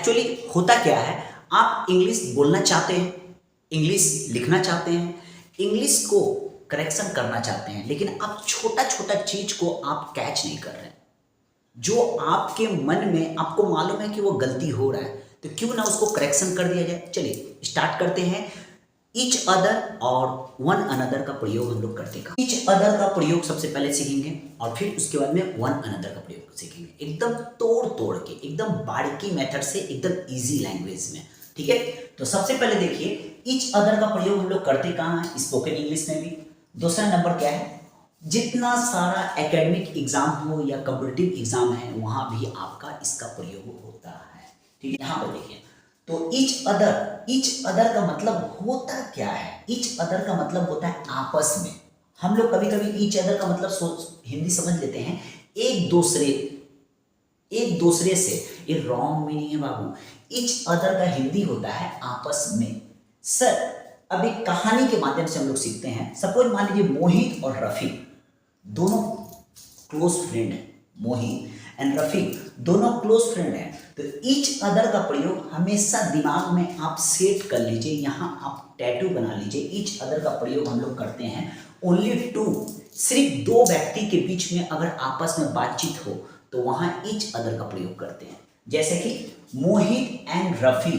Actually होता क्या है, आप इंग्लिश बोलना चाहते हैं, इंग्लिश लिखना चाहते हैं, इंग्लिश को करेक्शन करना चाहते हैं, लेकिन आप छोटा छोटा चीज को आप कैच नहीं कर रहे हैं। जो आपके मन में आपको मालूम है कि वो गलती हो रहा है, तो क्यों ना उसको करेक्शन कर दिया जाए। चलिए स्टार्ट करते हैं। ईच अदर और वन अनदर का प्रयोग हम लोग करते हैं। ईच अदर का प्रयोग सबसे पहले सीखेंगे और फिर उसके बाद में वन अनदर का प्रयोग सीखेंगे, एकदम तोड़ तोड़ के, एकदम बारीकी मेथड से, एकदम इजी लैंग्वेज में। ठीक है, तो सबसे पहले देखिए ईच अदर का प्रयोग हम लोग करते कहाँ है, स्पोकन इंग्लिश में भी। दूसरा नंबर क्या है, जितना सारा एकेडमिक एग्जाम हो या कॉम्पिटिटिव एग्जाम है वहां भी आपका इसका प्रयोग होता है। ठीक है, यहां पर देखिए तो ईच अदर का मतलब होता क्या है। ईच अदर का मतलब होता है आपस में। हम लोग कभी कभी ईच अदर का मतलब हिंदी समझ लेते हैं एक दूसरे से, ये रॉन्ग मीनिंग है बाबू। ईच अदर का हिंदी होता है आपस में। सर अब एक कहानी के माध्यम से हम लोग सीखते हैं। सपोज मान लीजिए मोहित और रफी दोनों क्लोज फ्रेंड हैं, मोहित एंड रफी दोनों क्लोज फ्रेंड हैं। तो ईच अदर का प्रयोग हमेशा दिमाग में आप सेट कर लीजिए, यहां आप टैटू बना लीजिए। ईच अदर का प्रयोग हम लोग करते हैं ओनली टू, सिर्फ दो व्यक्ति के बीच में अगर आपस में बातचीत हो तो वहां ईच अदर का प्रयोग करते हैं। जैसे कि Mohit and Rafi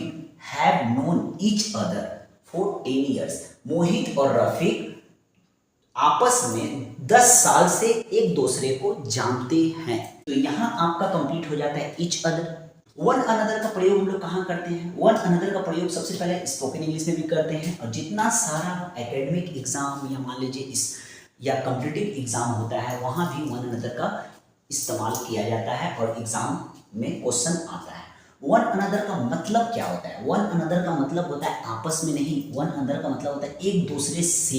have known each other for 10 years. Mohit और रफी आपस में 10 साल से एक दूसरे को जानते हैं। तो यहां आपका कंप्लीट हो जाता है ईच अदर। वन अनदर का प्रयोग हम लोग कहां करते हैं, वन अनदर का प्रयोग सबसे पहले स्पोकन इंग्लिश में भी करते हैं, और जितना सारा एकेडमिक एग्जाम या मान लीजिए इस या कॉम्पिटिटिव एग्जाम होता है वहां भी वन अनदर का इस्तेमाल किया जाता है और एग्जाम में क्वेश्चन आता है। वन अनदर का मतलब क्या होता है, वन अनदर का मतलब होता है आपस में नहीं, वन अनदर का मतलब होता है एक दूसरे से,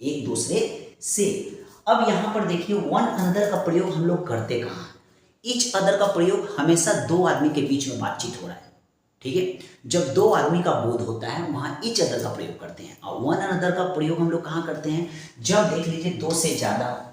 एक दूसरे से। अब यहां पर देखिए वन अनदर का प्रयोग हम लोग करते कहां, ईच अदर का प्रयोग हमेशा दो आदमी के बीच में बातचीत हो रहा है। ठीक है, जब दो आदमी का बोध होता है वहां ईच अदर का प्रयोग करते हैं। और वन अनदर का प्रयोग हम लोग कहां करते हैं, जब देख लीजिए दो से ज्यादा,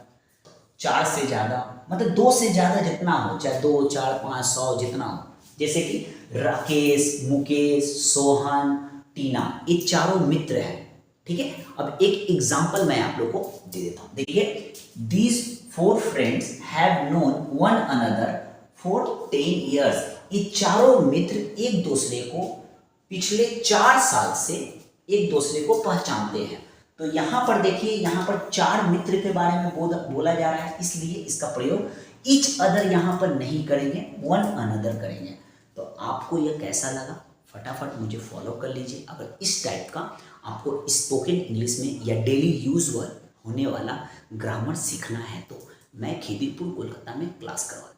चार से ज्यादा, मतलब दो से ज्यादा जितना हो, चाहे 2, 4, 5, 100 जितना हो। जैसे कि राकेश, मुकेश, सोहन, टीना, ये चारों मित्र हैं। ठीक है, अब एक एग्जांपल मैं आप लोग को दे देता हूं। देखिए these 4 friends have known one another for 10 years. ये चारों मित्र एक दूसरे को पिछले 4 साल से एक दूसरे को पहचानते हैं। तो यहां पर देखिए, यहां पर 4 मित्र के बारे में बोला जा रहा है, इसलिए इसका प्रयोग ईच अदर यहां पर नहीं करेंगे, वन अनदर करेंगे। तो आपको यह कैसा लगा, फटाफट मुझे फॉलो कर लीजिए। अगर इस टाइप का आपको स्पोकन इंग्लिश में या डेली यूजुअल होने वाला ग्रामर सीखना है तो मैं खिदिरपुर कोलकाता में क्लास करवाता हूँ।